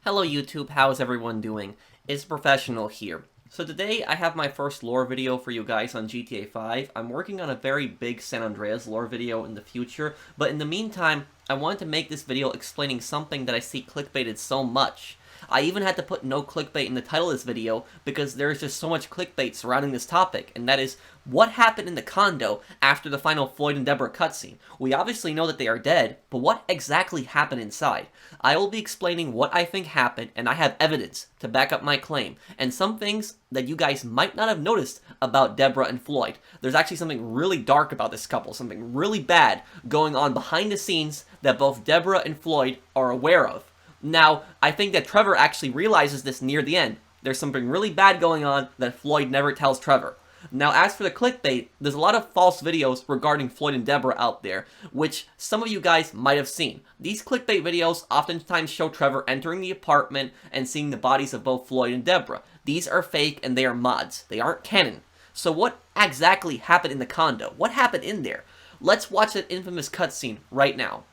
Hello YouTube, how's everyone doing? It's Professional here. So today I have my first lore video for you guys on GTA 5. I'm working on a very big San Andreas lore video in the future, but in the meantime, I wanted to make this video explaining something that I see clickbaited so much. I even had to put no clickbait in the title of this video because there's just so much clickbait surrounding this topic, and that is, what happened in the condo after the final Floyd and Debra cutscene? We obviously know that they are dead, but what exactly happened inside? I will be explaining what I think happened, and I have evidence to back up my claim, and some things that you guys might not have noticed about Debra and Floyd. There's actually something really dark about this couple, something really bad going on behind the scenes that both Debra and Floyd are aware of. Now, I think that Trevor actually realizes this near the end. There's something really bad going on that Floyd never tells Trevor. Now, as for the clickbait, there's a lot of false videos regarding Floyd and Debra out there, which some of you guys might have seen. These clickbait videos oftentimes show Trevor entering the apartment and seeing the bodies of both Floyd and Debra. These are fake and they are mods. They aren't canon. So what exactly happened in the condo? What happened in there? Let's watch that infamous cutscene right now.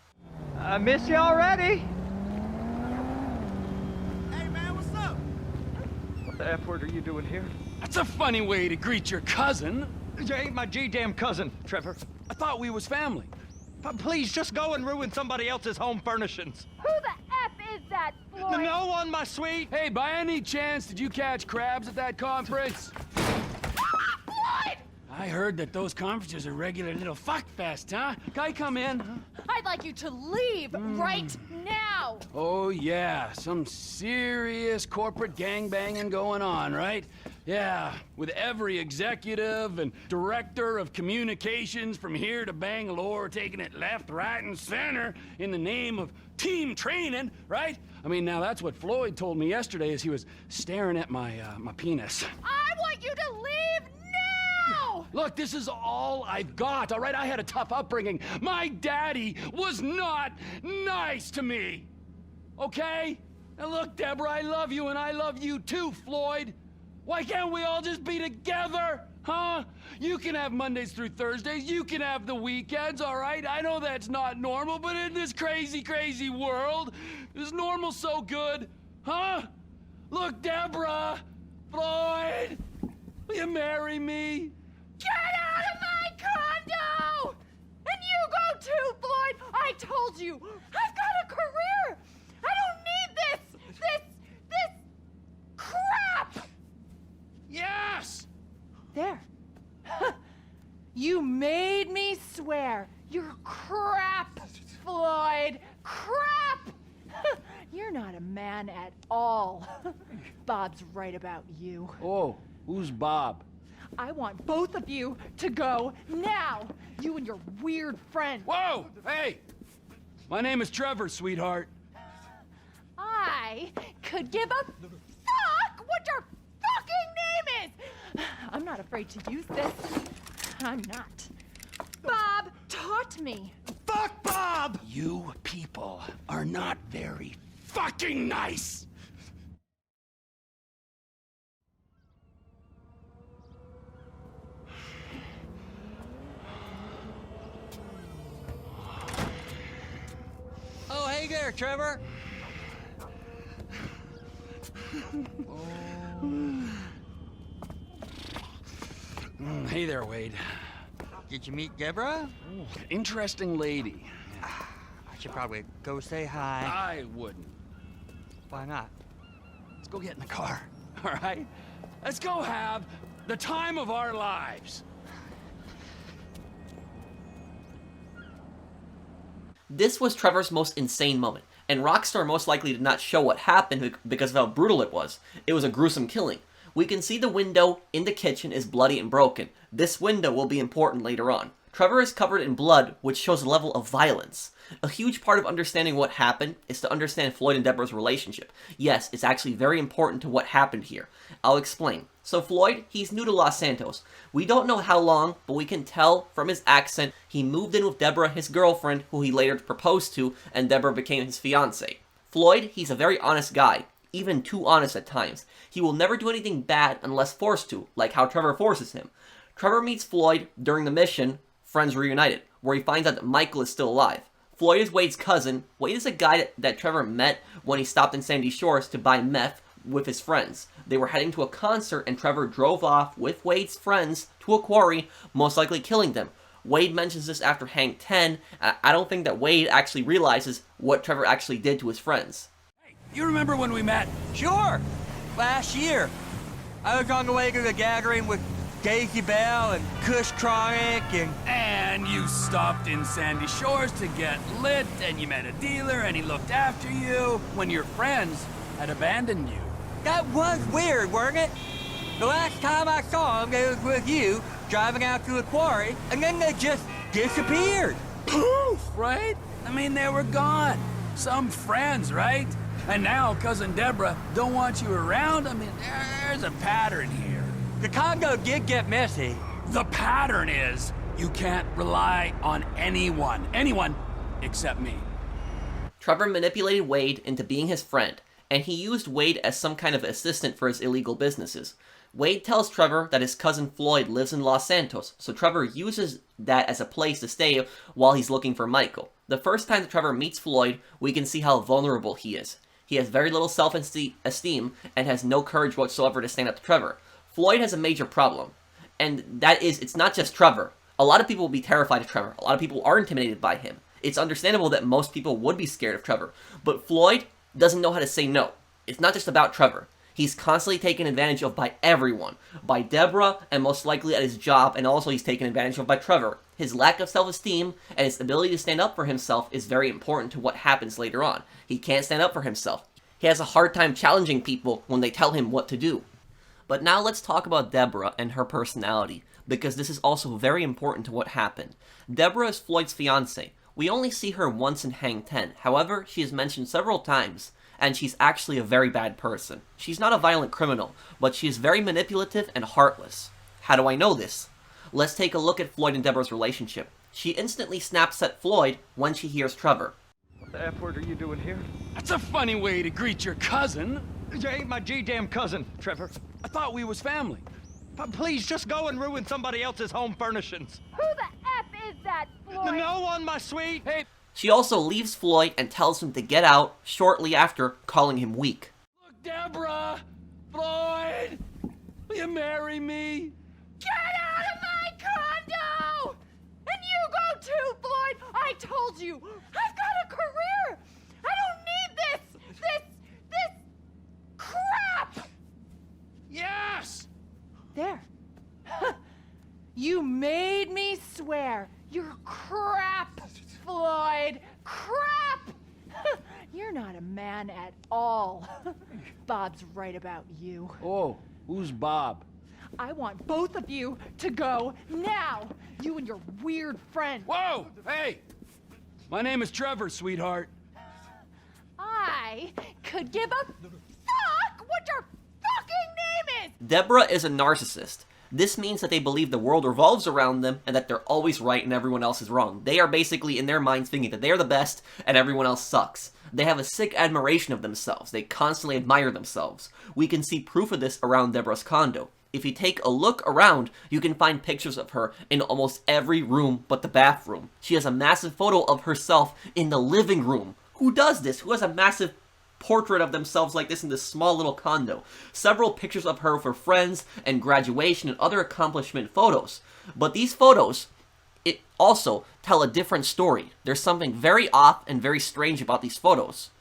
I miss you already. What the F word are you doing here? That's a funny way to greet your cousin. You ain't my G-damn cousin, Trevor. I thought we was family. But please, just go and ruin somebody else's home furnishings. Who the F is that, Floyd? No one, my sweet. Hey, by any chance, did you catch crabs at that conference? Floyd! I heard that those conferences are regular little fuck fest, huh? Can I come in? I'd like you to leave right now. Oh, yeah, some serious corporate gangbanging going on, right? Yeah, with every executive and director of communications from here to Bangalore taking it left, right, and center in the name of team training, right? I mean, now that's what Floyd told me yesterday as he was staring at my penis. I want you to leave now! Look, this is all I've got, all right? I had a tough upbringing. My daddy was not nice to me, okay? And look, Debra, I love you, and I love you too, Floyd. Why can't we all just be together, huh? You can have Mondays through Thursdays. You can have the weekends, all right? I know that's not normal, but in this crazy, crazy world, is normal so good, huh? Look, Debra, Floyd, will you marry me? Get out of my condo! And you go too, Floyd! I told you! I've got a career! I don't need this crap! Yes! There. You made me swear. You're crap, Floyd. Crap! You're not a man at all. Bob's right about you. Oh, who's Bob? I want both of you to go now. You and your weird friend. Whoa! Hey! My name is Trevor, sweetheart. I could give a fuck what your fucking name is. I'm not afraid to use this. I'm not. Bob taught me. Fuck Bob! You people are not very fucking nice! Oh, hey there, Trevor. Hey there, Wade. Did you meet Debra? Interesting lady. I should probably go say hi. I wouldn't. Why not? Let's go get in the car, all right? Let's go have the time of our lives. This was Trevor's most insane moment, and Rockstar most likely did not show what happened because of how brutal it was. It was a gruesome killing. We can see the window in the kitchen is bloody and broken. This window will be important later on. Trevor is covered in blood, which shows a level of violence. A huge part of understanding what happened is to understand Floyd and Debra's relationship. Yes, it's actually very important to what happened here. I'll explain. So Floyd, he's new to Los Santos. We don't know how long, but we can tell from his accent he moved in with Debra, his girlfriend, who he later proposed to, and Debra became his fiancée. Floyd, he's a very honest guy, even too honest at times. He will never do anything bad unless forced to, like how Trevor forces him. Trevor meets Floyd during the mission, Friends Reunited, where he finds out that Michael is still alive. Floyd is Wade's cousin. Wade is a guy that Trevor met when he stopped in Sandy Shores to buy meth with his friends. They were heading to a concert and Trevor drove off with Wade's friends to a quarry, most likely killing them. Wade mentions this after Hang 10. I don't think that Wade actually realizes what Trevor actually did to his friends. Hey, you remember when we met? Sure. Last year, I was on the way to the gathering with Daisy Bell and Kush Chronic And you stopped in Sandy Shores to get lit, and you met a dealer, and he looked after you when your friends had abandoned you. That was weird, weren't it? The last time I saw them, they was with you, driving out to the quarry, and then they just disappeared. Poof, right? I mean, they were gone. Some friends, right? And now Cousin Debra don't want you around. I mean, there's a pattern here. The condo did get messy. The pattern is you can't rely on anyone except me. Trevor manipulated Wade into being his friend, and he used Wade as some kind of assistant for his illegal businesses. Wade tells Trevor that his cousin Floyd lives in Los Santos, so Trevor uses that as a place to stay while he's looking for Michael. The first time that Trevor meets Floyd, we can see how vulnerable he is. He has very little self-esteem and has no courage whatsoever to stand up to Trevor. Floyd has a major problem, and that is, it's not just Trevor. A lot of people will be terrified of Trevor. A lot of people are intimidated by him. It's understandable that most people would be scared of Trevor, but Floyd doesn't know how to say no. It's not just about Trevor. He's constantly taken advantage of by everyone. By Debra, and most likely at his job, and also he's taken advantage of by Trevor. His lack of self-esteem and his ability to stand up for himself is very important to what happens later on. He can't stand up for himself. He has a hard time challenging people when they tell him what to do. But now let's talk about Debra and her personality, because this is also very important to what happened. Debra is Floyd's fiancée. We only see her once in Hang 10, however, she is mentioned several times, and she's actually a very bad person. She's not a violent criminal, but she is very manipulative and heartless. How do I know this? Let's take a look at Floyd and Debra's relationship. She instantly snaps at Floyd when she hears Trevor. What the F word are you doing here? That's a funny way to greet your cousin. You ain't my G-damn cousin, Trevor. I thought we was family. But please, just go and ruin somebody else's home furnishings. Who the F is that, Floyd? No one, my sweet. Hey, She also leaves Floyd and tells him to get out shortly after, calling him weak. look, Debra! Floyd! Will you marry me? Get out of my condo! And you go too, Floyd! I told you! I've got a career! I don't need this crap! Yes! There. You made me swear. You're crap, Floyd. Crap! You're not a man at all. Bob's right about you. Oh, who's Bob? I want both of you to go now. You and your weird friend. Whoa! Hey! My name is Trevor, sweetheart. I could give a fuck what your fucking name is. Debra is a narcissist. This means that they believe the world revolves around them and that they're always right and everyone else is wrong. They are basically in their minds thinking that they are the best and everyone else sucks. They have a sick admiration of themselves. They constantly admire themselves. We can see proof of this around Debra's condo. If you take a look around, you can find pictures of her in almost every room but the bathroom. She has a massive photo of herself in the living room. Who does this? Who has a massive portrait of themselves like this in this small little condo? Several pictures of her for friends and graduation and other accomplishment photos. But these photos, it also tell a different story. There's something very off and very strange about these photos.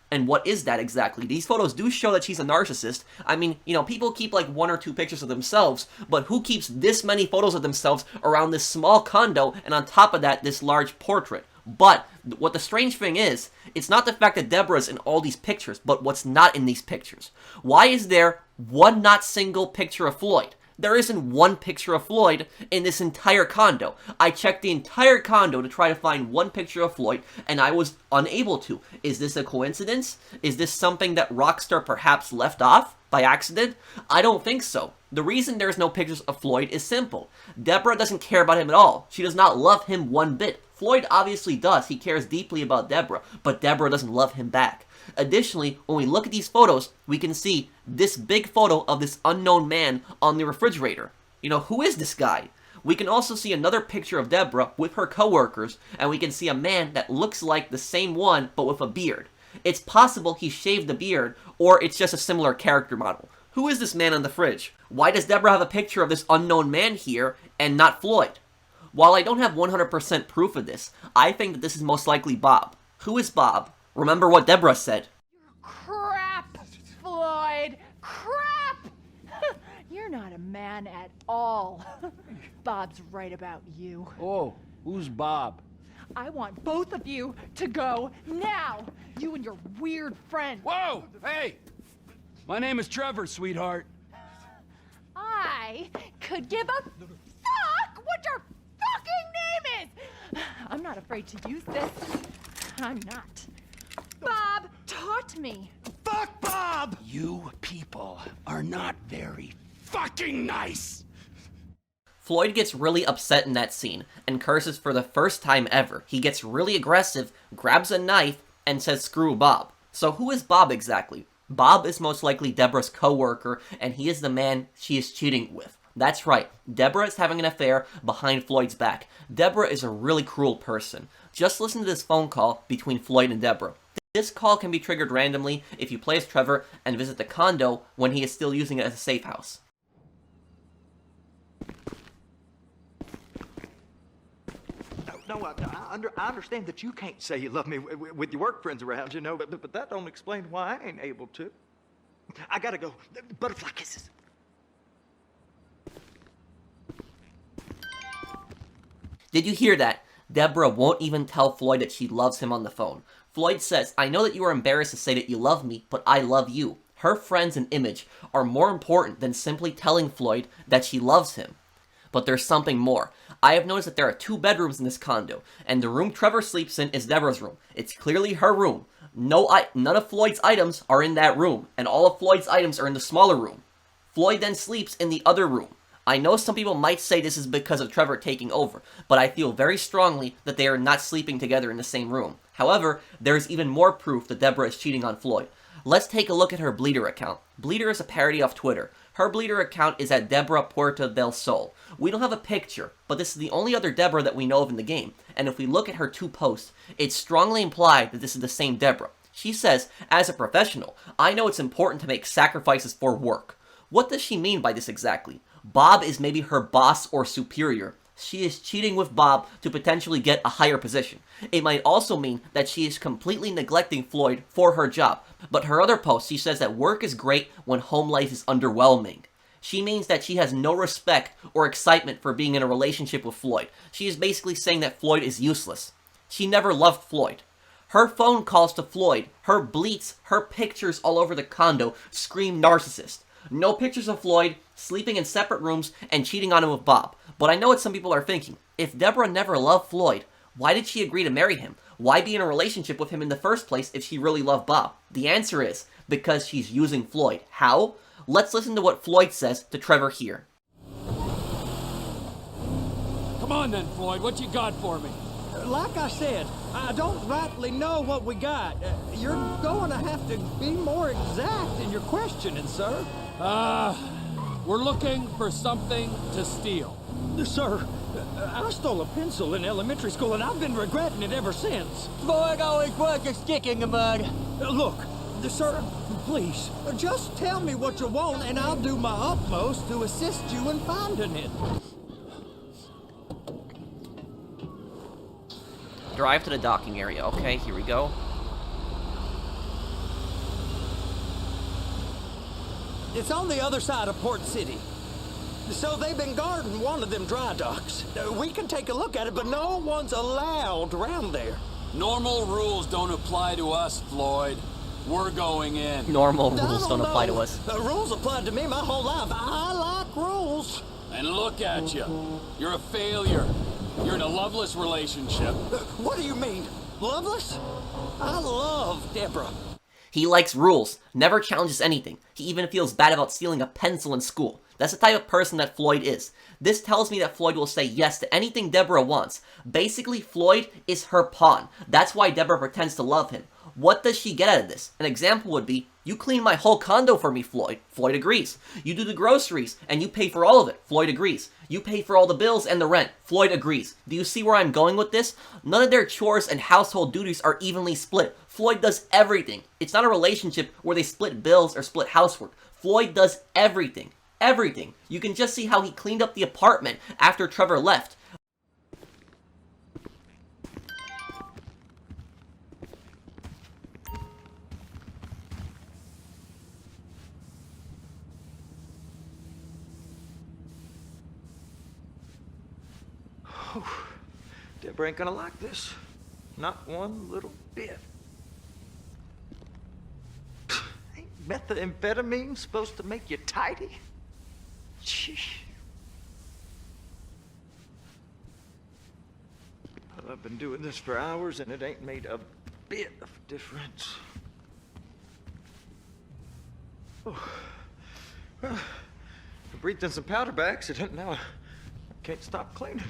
And what is that exactly? These photos do show that she's a narcissist. I mean, you know, people keep like 1 or 2 pictures of themselves, but who keeps this many photos of themselves around this small condo, and on top of that, this large portrait? But what the strange thing is, it's not the fact that Debra's in all these pictures, but what's not in these pictures. Why is there one not single picture of Floyd? There isn't one picture of Floyd in this entire condo. I checked the entire condo to try to find one picture of Floyd, and I was unable to. Is this a coincidence? Is this something that Rockstar perhaps left off by accident? I don't think so. The reason there's no pictures of Floyd is simple. Debra doesn't care about him at all. She does not love him one bit. Floyd obviously does. He cares deeply about Debra, but Debra doesn't love him back. Additionally, when we look at these photos, we can see this big photo of this unknown man on the refrigerator. You know, who is this guy? We can also see another picture of Debra with her coworkers, and we can see a man that looks like the same one but with a beard. It's possible he shaved the beard, or it's just a similar character model. Who is this man on the fridge? Why does Debra have a picture of this unknown man here and not Floyd? While I don't have 100% proof of this, I think that this is most likely Bob. Who is Bob? Remember what Debra said. Crap, Floyd. Crap! You're not a man at all. Bob's right about you. Oh, who's Bob? I want both of you to go now. You and your weird friend. Whoa! Hey! My name is Trevor, sweetheart. I could give a fuck what your fucking name is. I'm not afraid to use this. I'm not. Bob taught me. Fuck Bob! You people are not very fucking nice. Floyd gets really upset in that scene, and curses for the first time ever. He gets really aggressive, grabs a knife, and says screw Bob. So who is Bob exactly? Bob is most likely Debra's co-worker, and he is the man she is cheating with. That's right, Debra is having an affair behind Floyd's back. Debra is a really cruel person. Just listen to this phone call between Floyd and Debra. This call can be triggered randomly if you play as Trevor and visit the condo when he is still using it as a safe house. No, I understand that you can't say you love me with your work friends around, you know, but that don't explain why I ain't able to. I gotta go. Butterfly kisses. Did you hear that? Debra won't even tell Floyd that she loves him on the phone. Floyd says, I know that you are embarrassed to say that you love me, but I love you. Her friends and image are more important than simply telling Floyd that she loves him. But there's something more. I have noticed that there are 2 bedrooms in this condo, and the room Trevor sleeps in is Debra's room. It's clearly her room. None of Floyd's items are in that room, and all of Floyd's items are in the smaller room. Floyd then sleeps in the other room. I know some people might say this is because of Trevor taking over, but I feel very strongly that they are not sleeping together in the same room. However, there is even more proof that Debra is cheating on Floyd. Let's take a look at her Bleeder account. Bleeder is a parody off Twitter. Her Bleeder account is at Debra Puerta del Sol. We don't have a picture, but this is the only other Debra that we know of in the game, and if we look at her 2 posts, it's strongly implied that this is the same Debra. She says, as a professional, I know it's important to make sacrifices for work. What does she mean by this exactly? Bob is maybe her boss or superior. She is cheating with Bob to potentially get a higher position. It might also mean that she is completely neglecting Floyd for her job. But her other post, she says that work is great when home life is underwhelming. She means that she has no respect or excitement for being in a relationship with Floyd. She is basically saying that Floyd is useless. She never loved Floyd. Her phone calls to Floyd, her bleats, her pictures all over the condo scream narcissist. No pictures of Floyd, sleeping in separate rooms, and cheating on him with Bob. But I know what some people are thinking. If Debra never loved Floyd, why did she agree to marry him? Why be in a relationship with him in the first place if she really loved Bob? The answer is, because she's using Floyd. How? Let's listen to what Floyd says to Trevor here. Come on then, Floyd, what you got for me? Like I said, I don't rightly know what we got. You're going to have to be more exact in your questioning, sir. We're looking for something to steal. Sir, I stole a pencil in elementary school, and I've been regretting it ever since. Floyd always was a stick in the mud. Look, sir, please, just tell me what you want, and I'll do my utmost to assist you in finding it. Drive to the docking area. Okay, here we go. It's on the other side of Port City. So they've been guarding one of them dry docks. We can take a look at it, but no one's allowed around there. Normal rules don't apply to us, Floyd. We're going in. Normal rules don't apply to us. Rules applied to me my whole life. I like rules. And look at you. You're a failure. You're in a loveless relationship. What do you mean? Loveless? I love Debra. He likes rules, never challenges anything. He even feels bad about stealing a pencil in school. That's the type of person that Floyd is. This tells me that Floyd will say yes to anything Debra wants. Basically, Floyd is her pawn. That's why Debra pretends to love him. What does she get out of this? An example would be, You clean my whole condo for me, Floyd. Floyd agrees. You do the groceries, and you pay for all of it. Floyd agrees. You pay for all the bills and the rent. Floyd agrees. Do you see where I'm going with this? None of their chores and household duties are evenly split. Floyd does everything. It's not a relationship where they split bills or split housework. Floyd does everything. Everything. You can just see how he cleaned up the apartment after Trevor left. Debra ain't gonna like this. Not one little bit. Ain't methamphetamine supposed to make you tidy? Sheesh. Well, I've been doing this for hours and it ain't made a bit of difference. Oh. Well, I breathed in some powder by accident. Now I can't stop cleaning.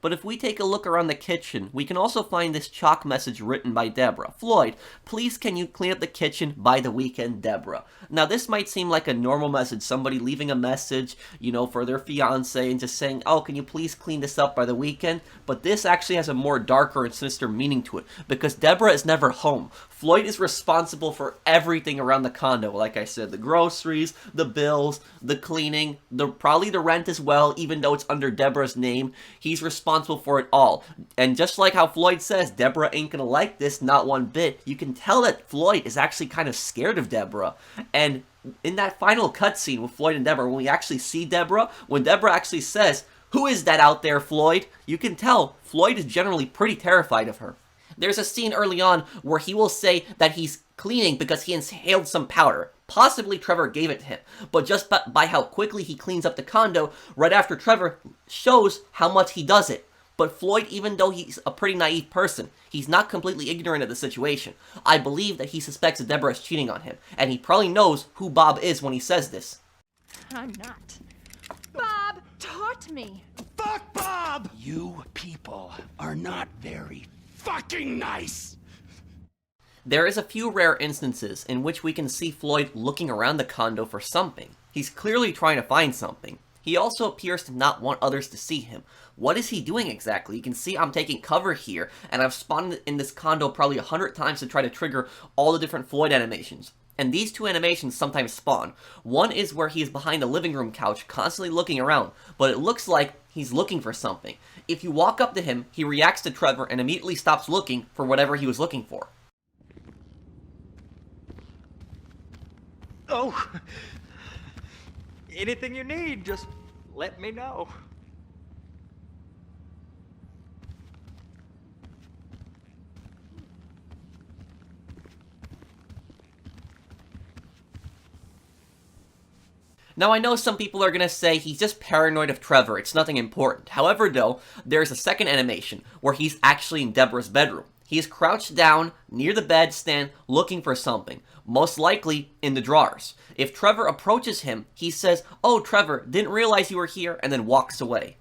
But if we take a look around the kitchen, we can also find this chalk message written by Debra. Floyd, please can you clean up the kitchen by the weekend, Debra? Now this might seem like a normal message, somebody leaving a message, you know, for their fiance and just saying, oh, can you please clean this up by the weekend? But this actually has a more darker and sinister meaning to it, because Debra is never home. Floyd is responsible for everything around the condo, like I said, the groceries, the bills, the cleaning, probably the rent as well, even though it's under Debra's name. He's responsible for it all. And just like how Floyd says, Debra ain't gonna like this, not one bit, you can tell that Floyd is actually kind of scared of Debra. And in that final cutscene with Floyd and Debra, when we actually see Debra, when Debra actually says, "Who is that out there, Floyd?" you can tell Floyd is generally pretty terrified of her. There's a scene early on where he will say that he's cleaning because he inhaled some powder. Possibly Trevor gave it to him, but just by how quickly he cleans up the condo, right after Trevor shows how much he does it. But Floyd, even though he's a pretty naive person, he's not completely ignorant of the situation. I believe that he suspects that Debra is cheating on him, and he probably knows who Bob is when he says this. I'm not. Bob taught me. Fuck Bob! You people are not very fucking nice! There is a few rare instances in which we can see Floyd looking around the condo for something. He's clearly trying to find something. He also appears to not want others to see him. What is he doing exactly? You can see I'm taking cover here, and I've spawned in this condo probably 100 times to try to trigger all the different Floyd animations. And these two animations sometimes spawn. One is where he is behind the living room couch, constantly looking around, but it looks like he's looking for something. If you walk up to him, he reacts to Trevor and immediately stops looking for whatever he was looking for. Oh, anything you need, just let me know. Now I know some people are gonna say he's just paranoid of Trevor, it's nothing important. However though, there's a second animation where he's actually in Debra's bedroom. He is crouched down near the bedstand looking for something, most likely in the drawers. If Trevor approaches him, he says, "Oh Trevor, didn't realize you were here," and then walks away.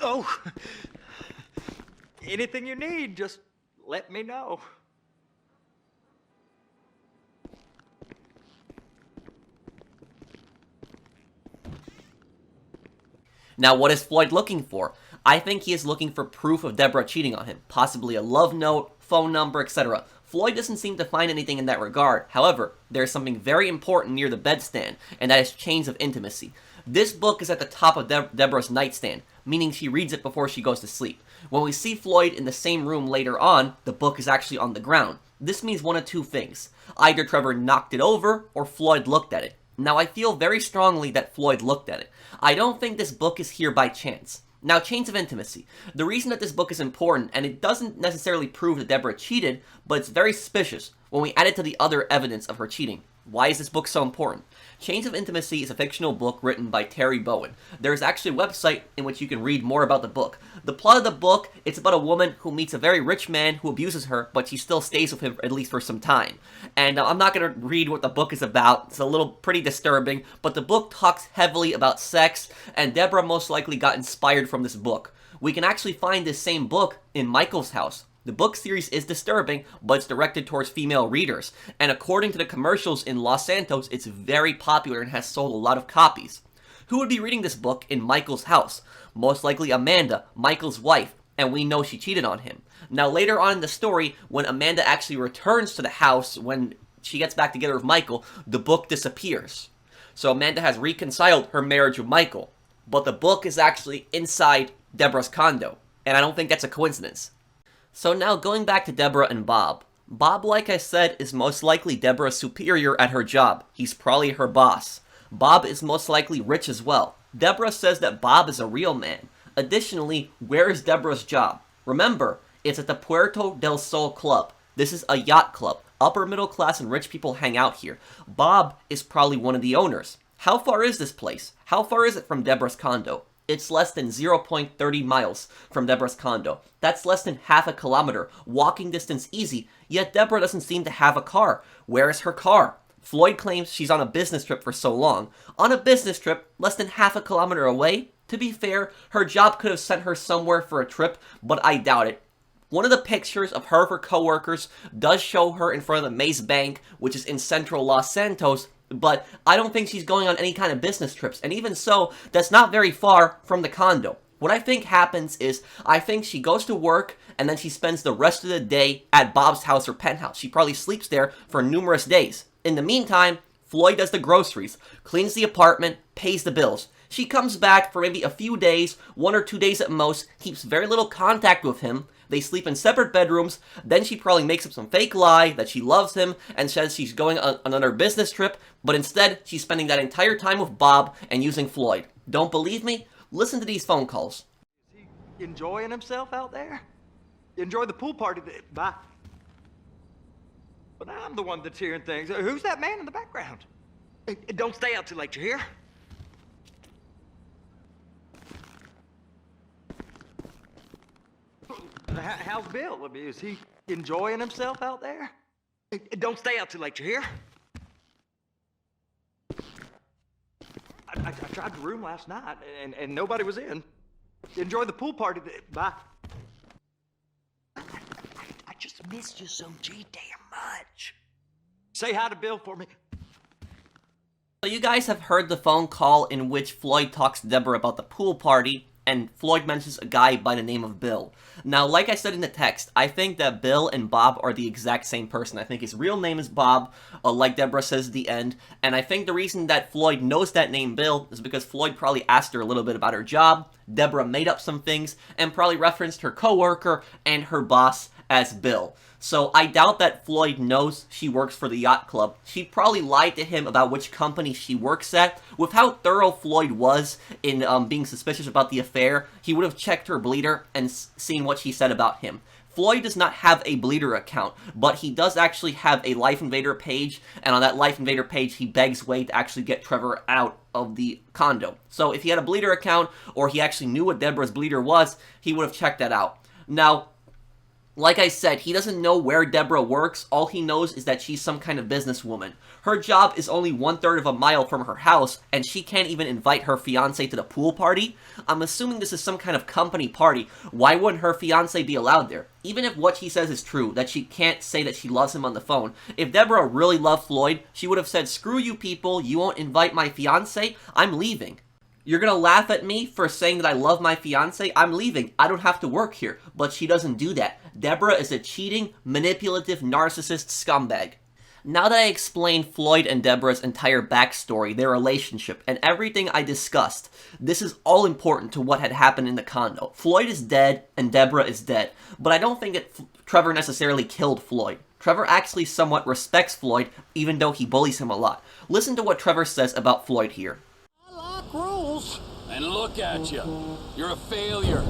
Oh, anything you need, just let me know. Now what is Floyd looking for? I think he is looking for proof of Debra cheating on him, possibly a love note, phone number, etc. Floyd doesn't seem to find anything in that regard. However, there is something very important near the bedstand, and that is Chains of Intimacy. This book is at the top of Debra's nightstand, meaning she reads it before she goes to sleep. When we see Floyd in the same room later on, the book is actually on the ground. This means one of two things. Either Trevor knocked it over, or Floyd looked at it. Now I feel very strongly that Floyd looked at it. I don't think this book is here by chance. Now, Chains of Intimacy. The reason that this book is important, and it doesn't necessarily prove that Debra cheated, but it's very suspicious when we add it to the other evidence of her cheating. Why is this book so important? Chains of Intimacy is a fictional book written by Terry Bowen. There is actually a website in which you can read more about the book. The plot of the book, it's about a woman who meets a very rich man who abuses her, but she still stays with him at least for some time. And I'm not going to read what the book is about. It's a little pretty disturbing, but the book talks heavily about sex, and Debra most likely got inspired from this book. We can actually find this same book in Michael's house. The book series is disturbing, but it's directed towards female readers, and according to the commercials in Los Santos, it's very popular and has sold a lot of copies. Who would be reading this book in Michael's house? Most likely Amanda, Michael's wife, and we know she cheated on him. Now later on in the story, when Amanda actually returns to the house, when she gets back together with Michael, the book disappears. So Amanda has reconciled her marriage with Michael, but the book is actually inside Debra's condo, and I don't think that's a coincidence. So now going back to Debra and Bob. Bob, like I said, is most likely Debra's superior at her job. He's probably her boss. Bob is most likely rich as well. Debra says that Bob is a real man. Additionally, where is Debra's job? Remember, it's at the Puerto del Sol Club. This is a yacht club. Upper middle class and rich people hang out here. Bob is probably one of the owners. How far is this place? How far is it from Debra's condo? It's less than 0.30 miles from Debra's condo. That's less than half a kilometer. Walking distance easy, yet Debra doesn't seem to have a car. Where is her car? Floyd claims she's on a business trip for so long. On a business trip, less than half a kilometer away? To be fair, her job could have sent her somewhere for a trip, but I doubt it. One of the pictures of her co-workers does show her in front of the Maze Bank, which is in central Los Santos, but I don't think she's going on any kind of business trips, and even so, that's not very far from the condo. What I think happens is, I think she goes to work, and then she spends the rest of the day at Bob's house or penthouse. She probably sleeps there for numerous days. In the meantime, Floyd does the groceries, cleans the apartment, pays the bills. She comes back for maybe a few days, 1 or 2 days at most, keeps very little contact with him. They sleep in separate bedrooms, then she probably makes up some fake lie that she loves him and says she's going on another business trip, but instead, she's spending that entire time with Bob and using Floyd. Don't believe me? Listen to these phone calls. Is he enjoying himself out there? Enjoy the pool party? Bye. But I'm the one that's hearing things. Who's that man in the background? Hey, don't stay out too late, you hear? How's Bill? I mean, is he enjoying himself out there? Hey, don't stay out too late, you hear? I tried the room last night, and nobody was in. Enjoy the pool party. Bye. I just missed you so damn much. Say hi to Bill for me. So you guys have heard the phone call in which Floyd talks to Debra about the pool party, and Floyd mentions a guy by the name of Bill. Now, like I said in the text, I think that Bill and Bob are the exact same person. I think his real name is Bob, like Debra says at the end, and I think the reason that Floyd knows that name Bill is because Floyd probably asked her a little bit about her job, Debra made up some things, and probably referenced her coworker and her boss as Bill. So I doubt that Floyd knows she works for the yacht club. She probably lied to him about which company she works at. With how thorough Floyd was in being suspicious about the affair, he would have checked her Bleeder and seen what she said about him. Floyd does not have a Bleeder account, but he does actually have a Life Invader page, and on that Life Invader page, he begs Wade to actually get Trevor out of the condo. So if he had a Bleeder account, or he actually knew what Debra's Bleeder was, he would have checked that out. Now, like I said, he doesn't know where Debra works. All he knows is that she's some kind of businesswoman. Her job is only 1/3 of a mile from her house, and she can't even invite her fiancé to the pool party. I'm assuming this is some kind of company party. Why wouldn't her fiancé be allowed there? Even if what she says is true, that she can't say that she loves him on the phone, if Debra really loved Floyd, she would have said, "Screw you people, you won't invite my fiancé, I'm leaving. You're gonna laugh at me for saying that I love my fiancé? I'm leaving. I don't have to work here." But she doesn't do that. Debra is a cheating, manipulative, narcissist scumbag. Now that I explained Floyd and Debra's entire backstory, their relationship, and everything I discussed, this is all important to what had happened in the condo. Floyd is dead, and Debra is dead, but I don't think that Trevor necessarily killed Floyd. Trevor actually somewhat respects Floyd, even though he bullies him a lot. Listen to what Trevor says about Floyd here. Rules. And look at you. You're a failure.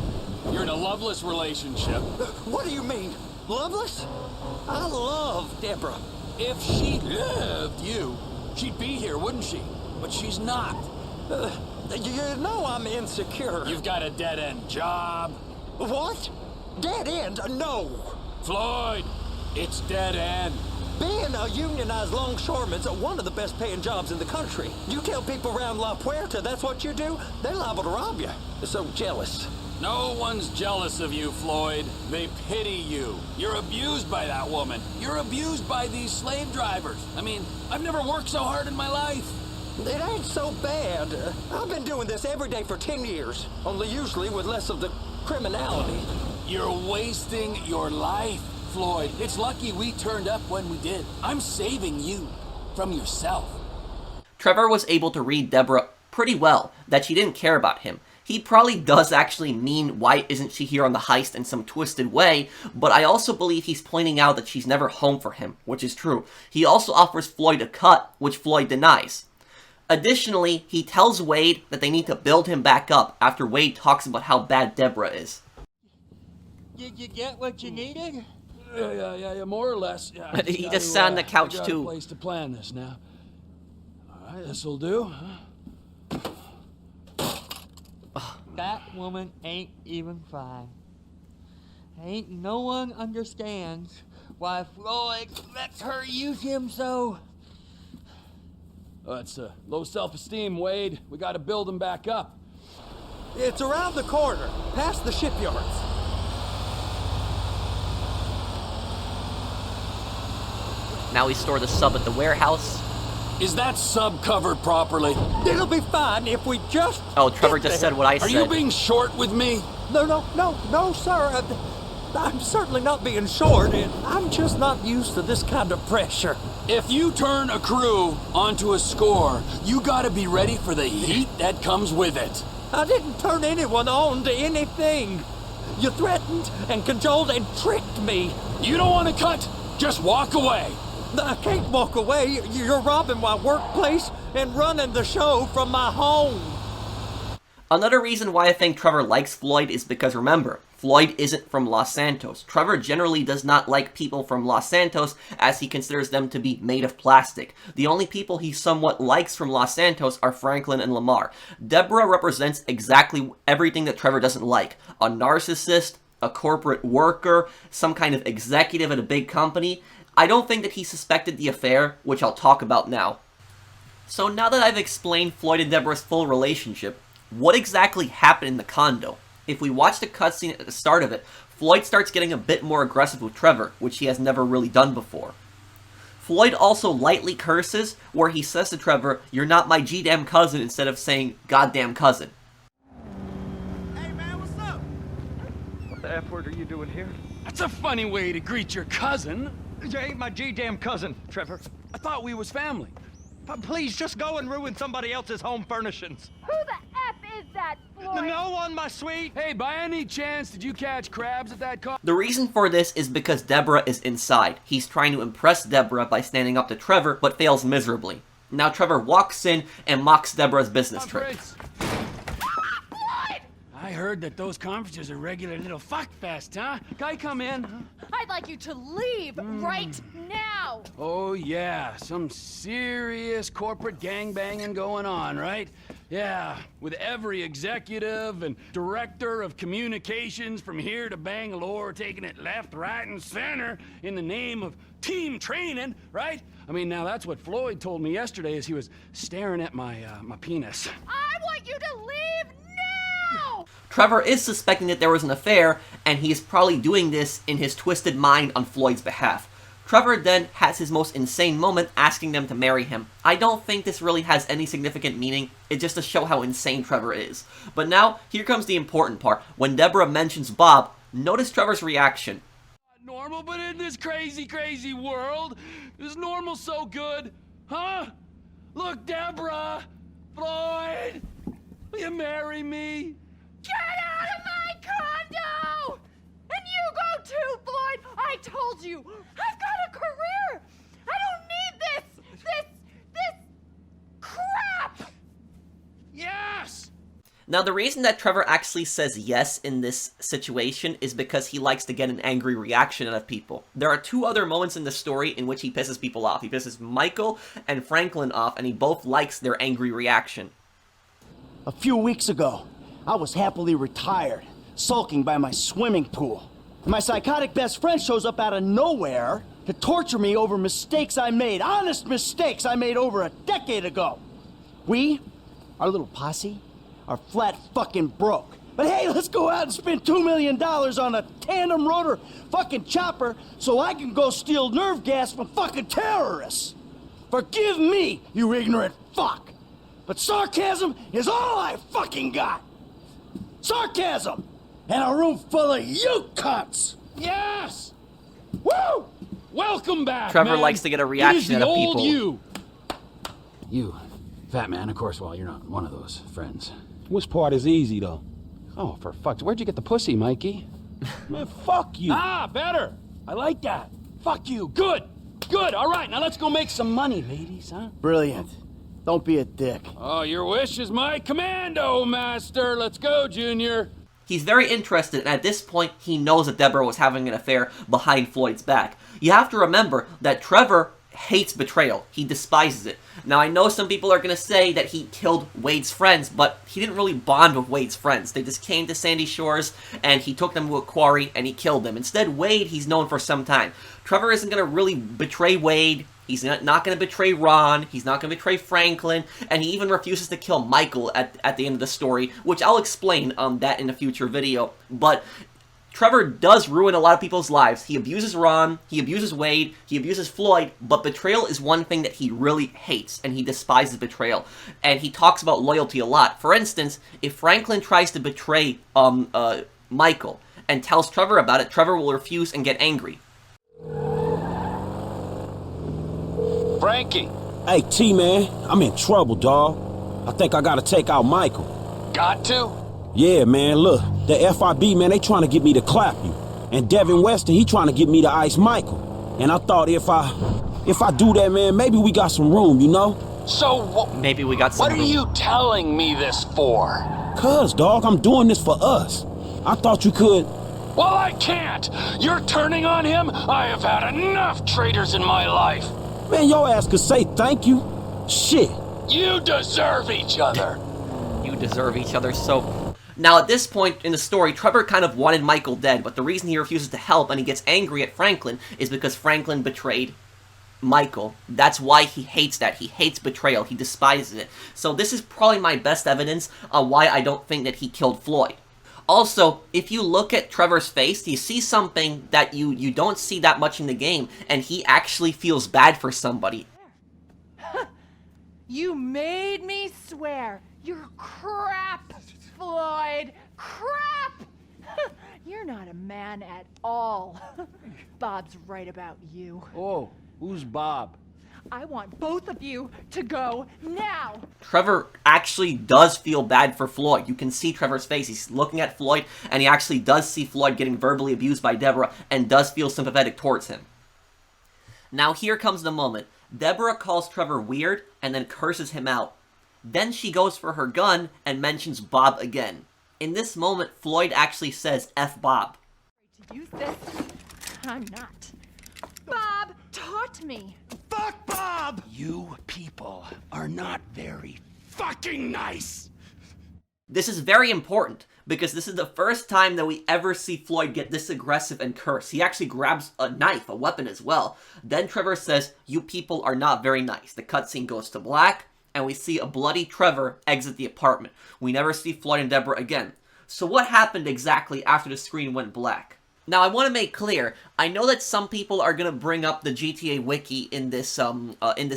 You're in a loveless relationship. What do you mean? Loveless? I love Debra. If she loved you, she'd be here, wouldn't she? But she's not. You know I'm insecure. You've got a dead-end job. What? Dead end? No. Floyd, it's dead end. Being a unionized longshoreman's one of the best paying jobs in the country. You tell people around La Puerta that's what you do, they're liable to rob you. They're so jealous. No one's jealous of you, Floyd. They pity you. You're abused by that woman. You're abused by these slave drivers. I mean, I've never worked so hard in my life. It ain't so bad. I've been doing this every day for 10 years, only usually with less of the criminality. You're wasting your life, Floyd. It's lucky we turned up when we did. I'm saving you from yourself. Trevor was able to read Debra pretty well, that she didn't care about him. He probably does actually mean why isn't she here on the heist in some twisted way, but I also believe he's pointing out that she's never home for him, which is true. He also offers Floyd a cut, which Floyd denies. Additionally, he tells Wade that they need to build him back up after Wade talks about how bad Debra is. Did you get what you needed? Yeah, more or less. Yeah, He just sat on the couch got too. A place to plan this now. All right, this'll do. That woman ain't even fine. Ain't no one understands why Floyd lets her use him so. It's low self-esteem, Wade. We got to build him back up. It's around the corner, past the shipyards. Now we store the sub at the warehouse. Is that sub covered properly? It'll be fine if we just... Oh, Trevor get just there. said what I Are said. you being short with me? No, sir. I'm certainly not being short. I'm just not used to this kind of pressure. If you turn a crew onto a score, you gotta be ready for the heat that comes with it. I didn't turn anyone on to anything. You threatened and cajoled and tricked me. You don't want to cut? Just walk away. I can't walk away. You're robbing my workplace and running the show from my home. Another reason why I think Trevor likes Floyd is because, remember, Floyd isn't from Los Santos. Trevor generally does not like people from Los Santos, as he considers them to be made of plastic. The only people he somewhat likes from Los Santos are Franklin and Lamar. Debra represents exactly everything that Trevor doesn't like. A narcissist, a corporate worker, some kind of executive at a big company. I don't think that he suspected the affair, which I'll talk about now. So now that I've explained Floyd and Debra's full relationship, what exactly happened in the condo? If we watch the cutscene at the start of it, Floyd starts getting a bit more aggressive with Trevor, which he has never really done before. Floyd also lightly curses, where he says to Trevor, "You're not my G-damn cousin," instead of saying, "goddamn cousin." Hey man, what's up? What the F word are you doing here? That's a funny way to greet your cousin. You ain't my G-damn cousin, Trevor. I thought we was family. Please, just go and ruin somebody else's home furnishings. Who the F is that, Floyd? No one, my sweet. Hey, by any chance, did you catch crabs at that car? The reason for this is because Debra is inside. He's trying to impress Debra by standing up to Trevor, but fails miserably. Now Trevor walks in and mocks Debra's business trip. Conference. I heard that those conferences are regular little fuck fest, huh? Can I come in? I'd like you to leave right now. Oh yeah, some serious corporate gangbanging going on, right? Yeah, with every executive and director of communications from here to Bangalore taking it left, right, and center in the name of team training, right? I mean, now that's what Floyd told me yesterday as he was staring at my penis. I want you to leave now. Trevor is suspecting that there was an affair, and he is probably doing this in his twisted mind on Floyd's behalf. Trevor then has his most insane moment asking them to marry him. I don't think this really has any significant meaning, it's just to show how insane Trevor is. But now, here comes the important part. When Debra mentions Bob, notice Trevor's reaction. Normal, but in this crazy, crazy world, is normal so good? Huh? Look, Debra! Floyd! Will you marry me? Get out of my condo! And you go too, Floyd! I told you! I've got a career! I don't need this crap! Yes! Now, the reason that Trevor actually says yes in this situation is because he likes to get an angry reaction out of people. There are two other moments in the story in which he pisses people off. He pisses Michael and Franklin off, and he both likes their angry reaction. A few weeks ago, I was happily retired, sulking by my swimming pool. My psychotic best friend shows up out of nowhere to torture me over mistakes I made, honest mistakes I made over a decade ago. We, our little posse, are flat fucking broke. But hey, let's go out and spend $2 million on a tandem rotor fucking chopper so I can go steal nerve gas from fucking terrorists. Forgive me, you ignorant fuck. But sarcasm is all I fucking got. Sarcasm! And a room full of you cunts! Yes! Woo! Welcome back, Trevor man. likes to get a It is reaction the out of old people. you. You, fat man, of course, well, you're not one of those friends. Which part is easy, though? Oh, for fuck's... Where'd you get the pussy, Mikey? Man, fuck you. Ah, better. I like that. Fuck you. Good. Good. All right, now let's go make some money, ladies, huh? Brilliant. Don't be a dick. Oh, your wish is my commando, master. Let's go, Junior. He's very interested, and at this point, he knows that Debra was having an affair behind Floyd's back. You have to remember that Trevor hates betrayal. He despises it. Now, I know some people are going to say that he killed Wade's friends, but he didn't really bond with Wade's friends. They just came to Sandy Shores, and he took them to a quarry, and he killed them. Instead, Wade, he's known for some time. Trevor isn't going to really betray Wade. He's not going to betray Ron. He's not going to betray Franklin. And he even refuses to kill Michael at the end of the story, which I'll explain that in a future video. But Trevor does ruin a lot of people's lives. He abuses Ron, he abuses Wade, he abuses Floyd, but betrayal is one thing that he really hates, and he despises betrayal. And he talks about loyalty a lot. For instance, if Franklin tries to betray Michael and tells Trevor about it, Trevor will refuse and get angry. Frankie! Hey, T-Man, I'm in trouble, dawg. I think I gotta take out Michael. Got to? Yeah, man, look. The FIB, man, they trying to get me to clap you. And Devin Weston, he trying to get me to ice Michael. And I thought if I do that, man, maybe we got some room, you know? So, Maybe we got some what are you telling me this for? Cuz, dawg, I'm doing this for us. I thought you could... Well, I can't. You're turning on him? I have had enough traitors in my life. Man, your ass could say thank you. Shit. You deserve each other. You deserve each other so... Now, at this point in the story, Trevor kind of wanted Michael dead, but the reason he refuses to help and he gets angry at Franklin is because Franklin betrayed Michael. That's why he hates that. He hates betrayal. He despises it. So this is probably my best evidence on why I don't think that he killed Floyd. Also, if you look at Trevor's face, you see something that you don't see that much in the game, and he actually feels bad for somebody. You made me swear. You're crap, Floyd. Crap! You're not a man at all. Bob's right about you. Oh, who's Bob? I want both of you to go now. Trevor actually does feel bad for Floyd. You can see Trevor's face. He's looking at Floyd, and he actually does see Floyd getting verbally abused by Debra, and does feel sympathetic towards him. Now here comes the moment. Debra calls Trevor weird, and then curses him out. Then she goes for her gun, and mentions Bob again. In this moment, Floyd actually says, F Bob. To use this, I'm not. Bob taught me. Fuck Bob! You people are not very fucking nice. This is very important, because this is the first time that we ever see Floyd get this aggressive and curse. He actually grabs a knife, a weapon as well. Then Trevor says, you people are not very nice. The cutscene goes to black, and we see a bloody Trevor exit the apartment. We never see Floyd and Debra again. So what happened exactly after the screen went black? Now, I want to make clear, I know that some people are going to bring up the GTA Wiki in this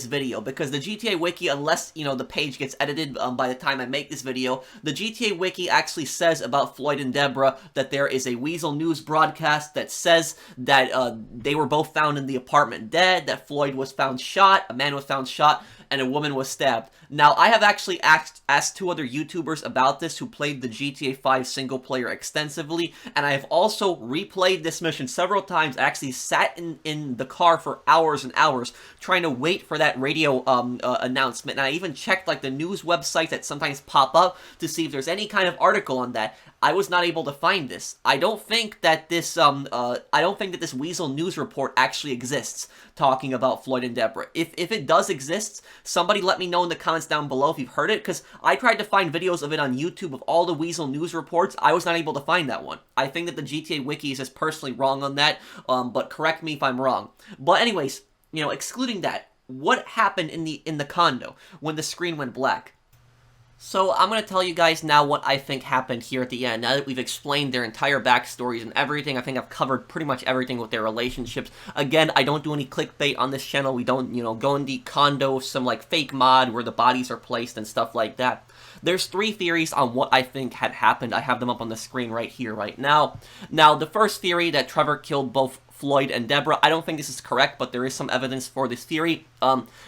video, because the GTA Wiki, unless, you know, the page gets edited by the time I make this video, the GTA Wiki actually says about Floyd and Debra that there is a Weasel News broadcast that says that they were both found in the apartment dead, that Floyd was found shot, a man was found shot, and a woman was stabbed. Now, I have actually asked two other YouTubers about this who played the GTA 5 single player extensively, and I have also replayed this mission several times. I actually sat in the car for hours and hours trying to wait for that radio announcement, and I even checked like the news websites that sometimes pop up to see if there's any kind of article on that. I was not able to find this. I don't think that this Weasel News report actually exists talking about Floyd and Debra. If it does exist, somebody let me know in the comments down below if you've heard it, because I tried to find videos of it on YouTube of all the Weasel News reports. I was not able to find that one. I think that the GTA Wiki is just personally wrong on that, but correct me if I'm wrong. But anyways, you know, excluding that, what happened in the condo when the screen went black? So I'm going to tell you guys now what I think happened here at the end. Now that we've explained their entire backstories and everything, I think I've covered pretty much everything with their relationships. Again, I don't do any clickbait on this channel. We don't, go in the condo, some like fake mod where the bodies are placed and stuff like that. There's 3 theories on what I think had happened. I have them up on the screen right here, right now. Now, the first theory that Trevor killed both Floyd and Debra. I don't think this is correct, but there is some evidence for this theory.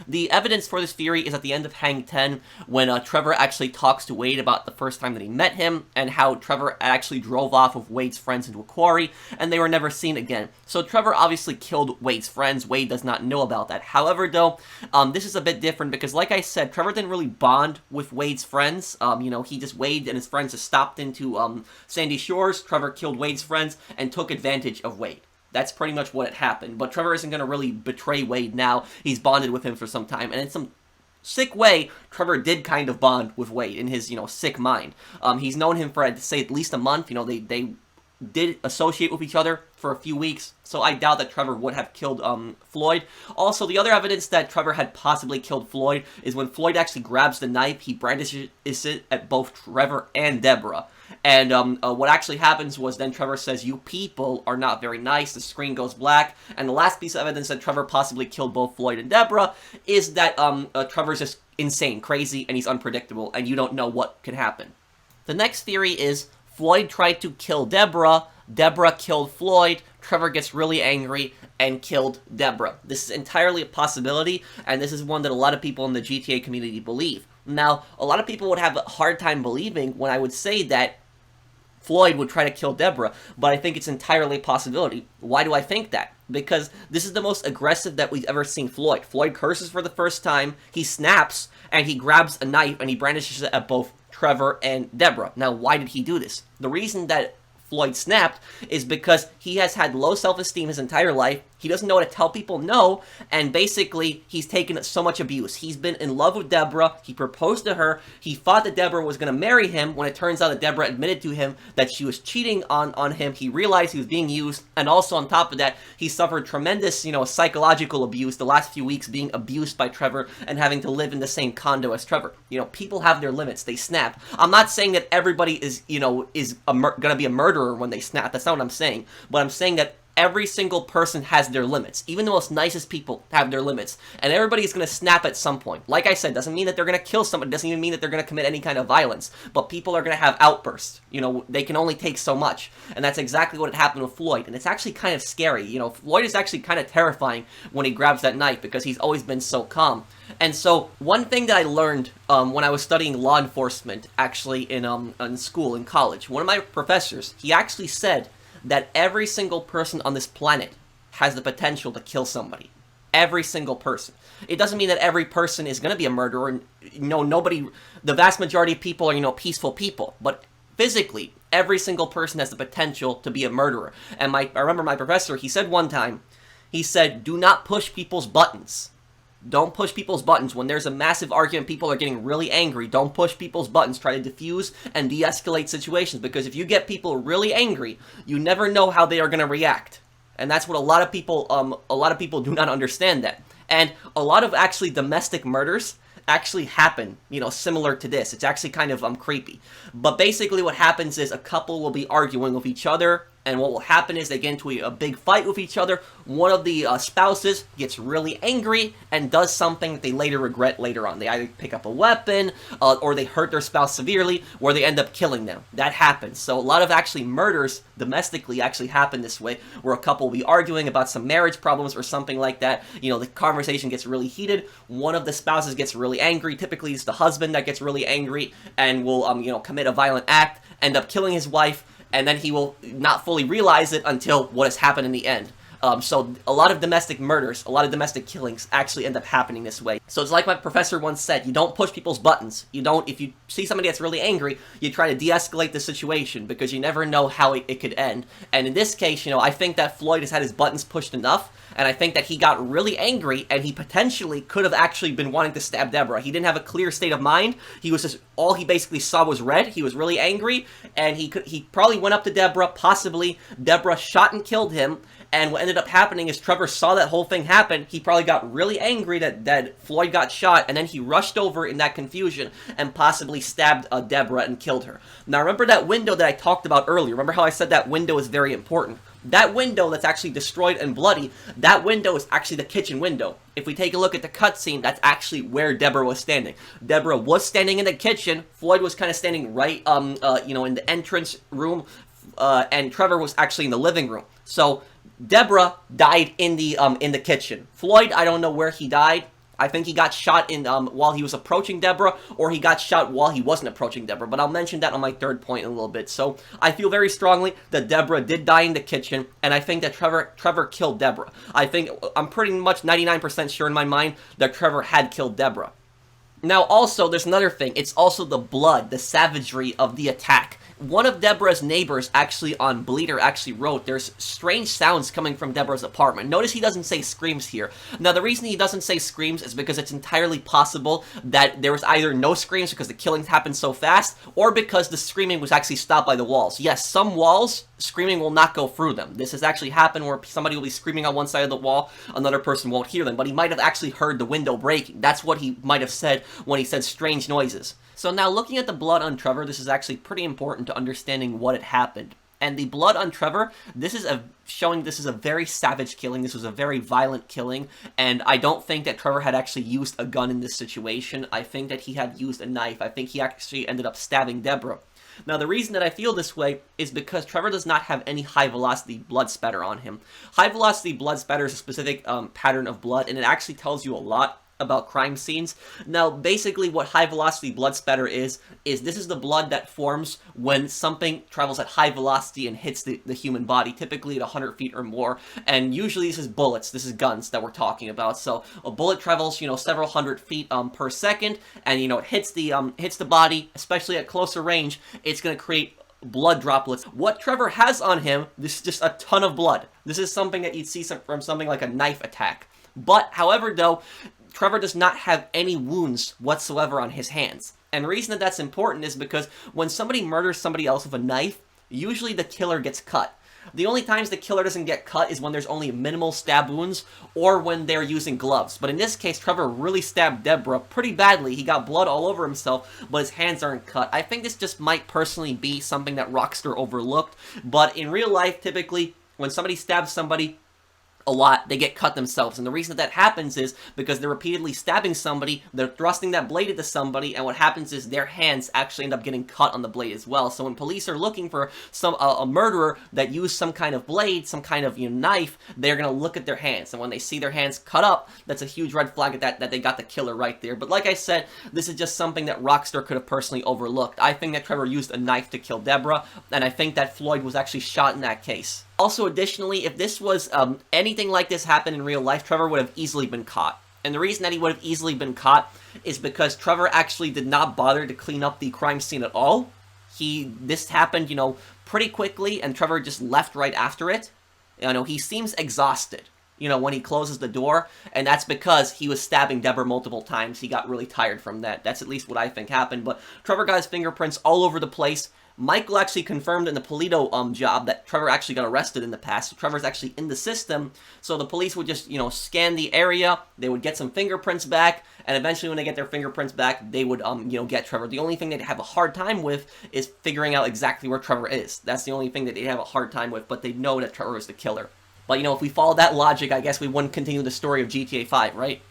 The evidence for this theory is at the end of Hang 10, when Trevor actually talks to Wade about the first time that he met him, and how Trevor actually drove off with Wade's friends into a quarry, and they were never seen again. So Trevor obviously killed Wade's friends. Wade does not know about that. However, though, this is a bit different, because like I said, Trevor didn't really bond with Wade's friends. Wade and his friends just stopped into Sandy Shores. Trevor killed Wade's friends and took advantage of Wade. That's pretty much what had happened. But Trevor isn't going to really betray Wade now. He's bonded with him for some time. And in some sick way, Trevor did kind of bond with Wade in his, sick mind. He's known him for, I'd say, at least a month. They did associate with each other for a few weeks. So I doubt that Trevor would have killed Floyd. Also, the other evidence that Trevor had possibly killed Floyd is when Floyd actually grabs the knife, he brandishes it at both Trevor and Debra. And what actually happens was then Trevor says, "You people are not very nice." The screen goes black. And the last piece of evidence that Trevor possibly killed both Floyd and Debra is that Trevor's just insane, crazy, and he's unpredictable, and you don't know what could happen. The next theory is Floyd tried to kill Debra. Debra killed Floyd. Trevor gets really angry and killed Debra. This is entirely a possibility, and this is one that a lot of people in the GTA community believe. Now, a lot of people would have a hard time believing when I would say that Floyd would try to kill Debra, but I think it's entirely a possibility. Why do I think that? Because this is the most aggressive that we've ever seen Floyd. Floyd curses for the first time, he snaps, and he grabs a knife, and he brandishes it at both Trevor and Debra. Now, why did he do this? The reason that Floyd snapped is because he has had low self-esteem his entire life. He doesn't know how to tell people no, and basically, he's taken so much abuse. He's been in love with Debra. He proposed to her. He thought that Debra was going to marry him when it turns out that Debra admitted to him that she was cheating on him. He realized he was being used, and also on top of that, he suffered tremendous, psychological abuse the last few weeks, being abused by Trevor and having to live in the same condo as Trevor. People have their limits. They snap. I'm not saying that everybody is, going to be a murderer when they snap. That's not what I'm saying. But I'm saying that every single person has their limits. Even the most nicest people have their limits. And everybody's going to snap at some point. Like I said, doesn't mean that they're going to kill someone. Doesn't even mean that they're going to commit any kind of violence. But people are going to have outbursts. They can only take so much. And that's exactly what had happened with Floyd. And it's actually kind of scary. Floyd is actually kind of terrifying when he grabs that knife because he's always been so calm. And so, one thing that I learned when I was studying law enforcement, actually in school, in college, one of my professors, he actually said that every single person on this planet has the potential to kill somebody. Every single person. It doesn't mean that every person is going to be a murderer. The vast majority of people are, peaceful people. But physically, every single person has the potential to be a murderer. And I remember my professor, he said one time, he said, "Do not push people's buttons." Don't push people's buttons. When there's a massive argument, people are getting really angry. Don't push people's buttons. Try to diffuse and de-escalate situations, because if you get people really angry, you never know how they are going to react. And that's what a lot of people do not understand that. And a lot of actually domestic murders actually happen, similar to this. It's actually kind of creepy. But basically what happens is a couple will be arguing with each other, and what will happen is they get into a big fight with each other. One of the spouses gets really angry and does something that they later regret later on. They either pick up a weapon, or they hurt their spouse severely, where they end up killing them. That happens. So a lot of actually murders domestically actually happen this way, where a couple will be arguing about some marriage problems or something like that. The conversation gets really heated. One of the spouses gets really angry. Typically, it's the husband that gets really angry and will, commit a violent act, end up killing his wife, and then he will not fully realize it until what has happened in the end. So a lot of domestic murders, a lot of domestic killings actually end up happening this way. So it's like my professor once said, you don't push people's buttons. If you see somebody that's really angry, you try to de-escalate the situation, because you never know how it could end. And in this case, I think that Floyd has had his buttons pushed enough And I think that he got really angry, and he potentially could have actually been wanting to stab Debra. He didn't have a clear state of mind. He was just, all he basically saw was red. He was really angry, and he probably went up to Debra, possibly. Debra shot and killed him, and what ended up happening is Trevor saw that whole thing happen. He probably got really angry that Floyd got shot, and then he rushed over in that confusion and possibly stabbed Debra and killed her. Now remember that window that I talked about earlier? Remember how I said that window is very important? That window that's actually destroyed and bloody, that window is actually the kitchen window. If we take a look at the cutscene, that's actually where Debra was standing. Debra was standing in the kitchen. Floyd was kind of standing right, you know, in the entrance room, and Trevor was actually in the living room. So Debra died in the kitchen. Floyd, I don't know where he died. I think he got shot in while he was approaching Debra, or he got shot while he wasn't approaching Debra, but I'll mention that on my third point in a little bit. So I feel very strongly that Debra did die in the kitchen, and I think that Trevor killed Debra. I'm pretty much 99% sure in my mind that Trevor had killed Debra. Now also, there's another thing. It's also the blood, the savagery of the attack. One of Debra's neighbors actually on Bleeder actually wrote, there's strange sounds coming from Debra's apartment. Notice he doesn't say screams here. Now the reason he doesn't say screams is because it's entirely possible that there was either no screams because the killings happened so fast, or because the screaming was actually stopped by the walls. Yes, some walls, screaming will not go through them. This has actually happened where somebody will be screaming on one side of the wall, another person won't hear them, but he might have actually heard the window breaking. That's what he might have said when he said strange noises. So now looking at the blood on Trevor, this is actually pretty important to understanding what had happened. And the blood on Trevor, this is showing this is a very savage killing. This was a very violent killing, and I don't think that Trevor had actually used a gun in this situation. I think that he had used a knife. I think he actually ended up stabbing Debra. Now, the reason that I feel this way is because Trevor does not have any high-velocity blood spatter on him. High-velocity blood spatter is a specific pattern of blood, and it actually tells you a lot about crime scenes. Now, basically what high-velocity blood spatter is this is the blood that forms when something travels at high velocity and hits the human body, typically at 100 feet or more, and usually this is bullets, this is guns that we're talking about. So a bullet travels, you know, several hundred feet per second, and, you know, it hits the body, especially at closer range, it's going to create blood droplets. What Trevor has on him, this is just a ton of blood. This is something that you'd see from something like a knife attack. But, however, though, Trevor does not have any wounds whatsoever on his hands. And the reason that that's important is because when somebody murders somebody else with a knife, usually the killer gets cut. The only times the killer doesn't get cut is when there's only minimal stab wounds or when they're using gloves. But in this case, Trevor really stabbed Debra pretty badly. He got blood all over himself, but his hands aren't cut. I think this just might personally be something that Rockstar overlooked. But in real life, typically, when somebody stabs somebody a lot, they get cut themselves. And the reason that happens is because they're repeatedly stabbing somebody, they're thrusting that blade into somebody, and what happens is their hands actually end up getting cut on the blade as well. So when police are looking for a murderer that used some kind of blade, some kind of, you know, knife, they're going to look at their hands. And when they see their hands cut up, that's a huge red flag at that they got the killer right there. But like I said, this is just something that Rockstar could have personally overlooked. I think that Trevor used a knife to kill Debra, and I think that Floyd was actually shot in that case. Also, additionally, if this was anything like this happened in real life, Trevor would have easily been caught. And the reason that he would have easily been caught is because Trevor actually did not bother to clean up the crime scene at all. This happened, you know, pretty quickly, and Trevor just left right after it. You know, he seems exhausted, you know, when he closes the door, and that's because he was stabbing Debra multiple times. He got really tired from that. That's at least what I think happened. But Trevor got his fingerprints all over the place. Michael actually confirmed in the Polito job that Trevor actually got arrested in the past. So Trevor's actually in the system. So the police would just, you know, scan the area. They would get some fingerprints back. And eventually when they get their fingerprints back, they would, you know, get Trevor. The only thing they'd have a hard time with is figuring out exactly where Trevor is. That's the only thing that they'd have a hard time with. But they know that Trevor is the killer. But, you know, if we follow that logic, I guess we wouldn't continue the story of GTA 5, right?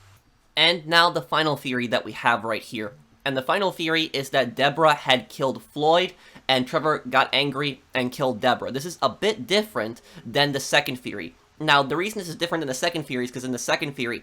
And now the final theory that we have right here. And the final theory is that Debra had killed Floyd, and Trevor got angry and killed Debra. This is a bit different than the second theory. Now, the reason this is different than the second theory is because in the second theory,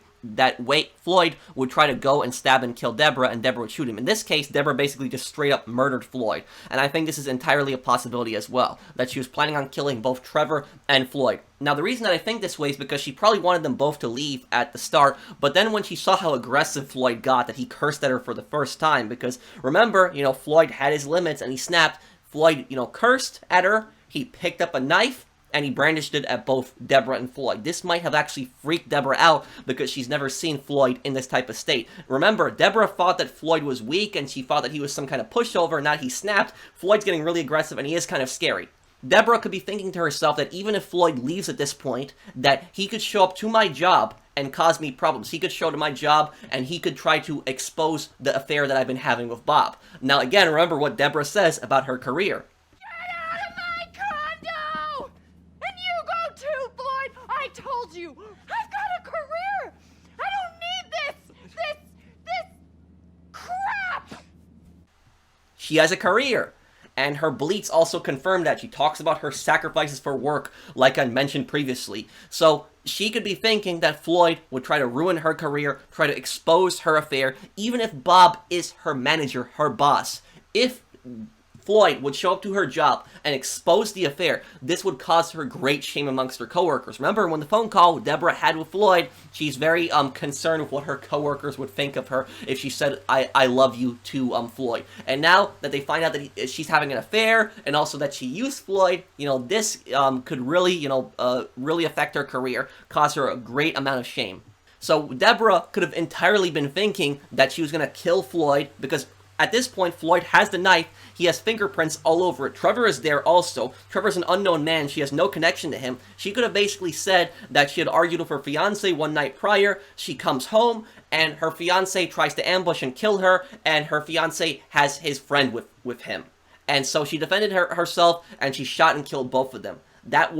Floyd would try to go and stab and kill Debra, and Debra would shoot him. In this case, Debra basically just straight up murdered Floyd. And I think this is entirely a possibility as well, that she was planning on killing both Trevor and Floyd. Now, the reason that I think this way is because she probably wanted them both to leave at the start, but then when she saw how aggressive Floyd got, that he cursed at her for the first time, because remember, you know, Floyd had his limits and he snapped. Floyd, you know, cursed at her, he picked up a knife, and he brandished it at both Debra and Floyd. This might have actually freaked Debra out because she's never seen Floyd in this type of state. Remember, Debra thought that Floyd was weak and she thought that he was some kind of pushover, and now he snapped. Floyd's getting really aggressive and he is kind of scary. Debra could be thinking to herself that even if Floyd leaves at this point, that he could show up to my job and cause me problems. He could show up to my job and he could try to expose the affair that I've been having with Bob. Now again, remember what Debra says about her career. Get out of my condo! And you go too, Floyd! I told you! I've got a career! I don't need this crap! She has a career. And her bleats also confirm that. She talks about her sacrifices for work, like I mentioned previously. So she could be thinking that Floyd would try to ruin her career, try to expose her affair, even if Bob is her manager, her boss. If Floyd would show up to her job and expose the affair, this would cause her great shame amongst her coworkers. Remember, when the phone call Debra had with Floyd, she's very concerned with what her coworkers would think of her if she said, I love you to Floyd. And now that they find out that she's having an affair, and also that she used Floyd, this could really, really affect her career, cause her a great amount of shame. So Debra could have entirely been thinking that she was going to kill Floyd, because at this point, Floyd has the knife. He has fingerprints all over it. Trevor is there also. Trevor's an unknown man. She has no connection to him. She could have basically said that she had argued with her fiance one night prior. She comes home, and her fiance tries to ambush and kill her, and her fiance has his friend with him. And so she defended herself, and she shot and killed both of them. That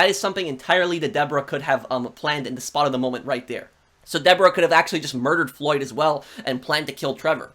is something entirely that Debra could have planned in the spot of the moment right there. So Debra could have actually just murdered Floyd as well and planned to kill Trevor.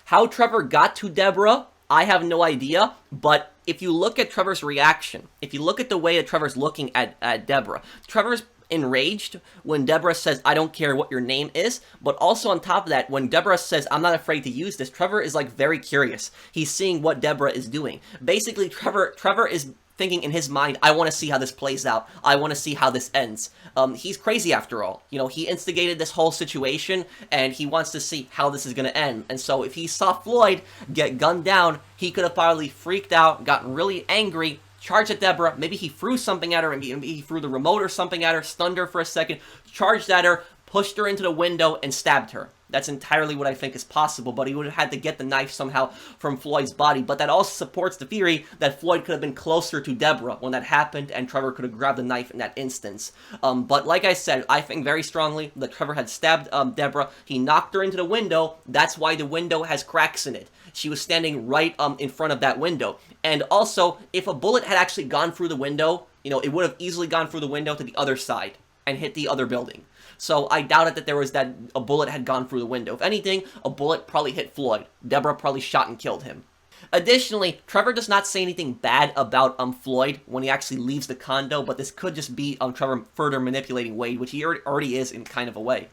How Trevor got to Debra, I have no idea, but if you look at Trevor's reaction, if you look at the way that Trevor's looking at Debra, Trevor's enraged when Debra says, I don't care what your name is, but also on top of that, when Debra says, I'm not afraid to use this, Trevor is like very curious. He's seeing what Debra is doing. Basically, Trevor is thinking in his mind, I want to see how this plays out. I want to see how this ends. He's crazy after all. He instigated this whole situation, and he wants to see how this is going to end. And so if he saw Floyd get gunned down, he could have probably freaked out, gotten really angry, charged at Debra. Maybe he threw something at her, maybe he threw the remote or something at her, stunned her for a second, charged at her, pushed her into the window, and stabbed her. That's entirely what I think is possible, but he would have had to get the knife somehow from Floyd's body. But that also supports the theory that Floyd could have been closer to Debra when that happened, and Trevor could have grabbed the knife in that instance. But like I said, I think very strongly that Trevor had stabbed Debra. He knocked her into the window. That's why the window has cracks in it. She was standing right in front of that window. And also, if a bullet had actually gone through the window, it would have easily gone through the window to the other side and hit the other building. So I doubt it that a bullet had gone through the window. If anything, a bullet probably hit Floyd. Debra probably shot and killed him. Additionally, Trevor does not say anything bad about Floyd when he actually leaves the condo, but this could just be Trevor further manipulating Wade, which he already is in kind of a way.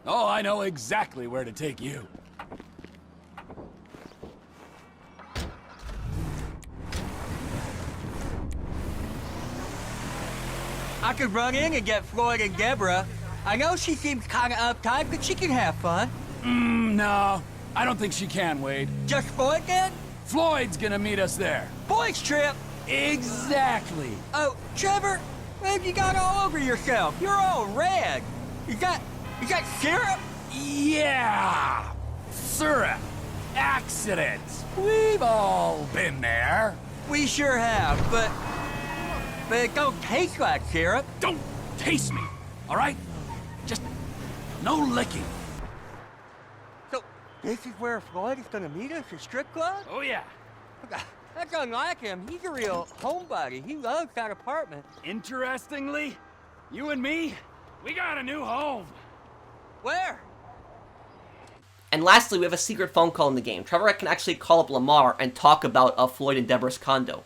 Oh, I know exactly where to take you. I could run in and get Floyd and Debra. I know she seems kind of uptight, but she can have fun. No. I don't think she can, Wade. Just Floyd then? Floyd's gonna meet us there. Boys trip! Exactly. Oh, Trevor, what have you got all over yourself? You're all red. You got syrup? Yeah! Syrup. Accidents. We've all been there. We sure have, but it don't taste like syrup. Don't taste me, all right? Just no licking. So, this is where Floyd is gonna meet us at strip club? Oh, yeah. That's unlike him. He's a real homebody. He loves that apartment. Interestingly, you and me, we got a new home. Where? And lastly, we have a secret phone call in the game. Trevor can actually call up Lamar and talk about Floyd and Debra's condo.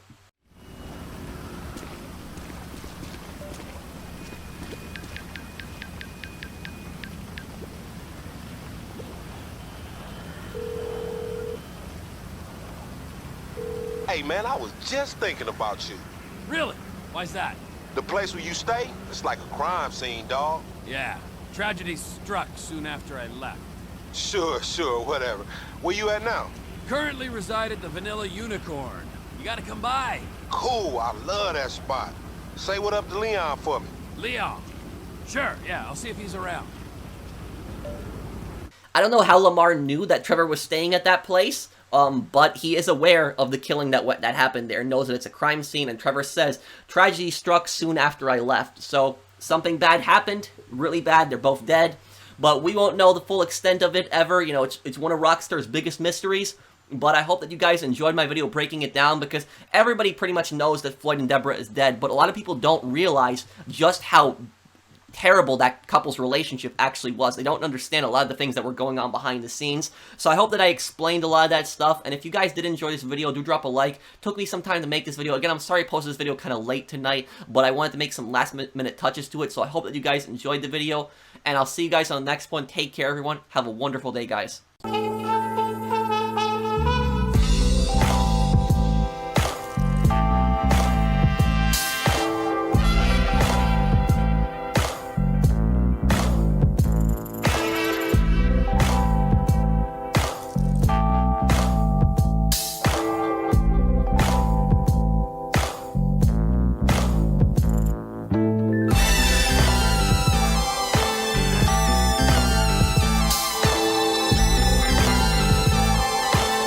Hey man, I was just thinking about you. Really? Why's that? The place where you stay, it's like a crime scene, dawg. Yeah. Tragedy struck soon after I left. Sure, whatever. Where you at now? currently reside at the Vanilla Unicorn. You gotta come by. Cool, I love that spot. Say what up to Leon for me. Leon. Sure, yeah, I'll see if he's around. I don't know how Lamar knew that Trevor was staying at that place, but he is aware of the killing that happened there, knows that it's a crime scene, and Trevor says, tragedy struck soon after I left. So, something bad happened, really bad, they're both dead, but we won't know the full extent of it ever. You know, it's one of Rockstar's biggest mysteries. But I hope that you guys enjoyed my video breaking it down, because everybody pretty much knows that Floyd and Debra is dead, but a lot of people don't realize just how terrible that couple's relationship actually was. They don't understand a lot of the things that were going on behind the scenes. So I hope that I explained a lot of that stuff, and if you guys did enjoy this video, do drop a like. Took me some time to make this video. Again, I'm sorry I posted this video kind of late tonight, but I wanted to make some last minute touches to it, so I hope that you guys enjoyed the video, and I'll see you guys on the next one. Take care, everyone. Have a wonderful day, guys.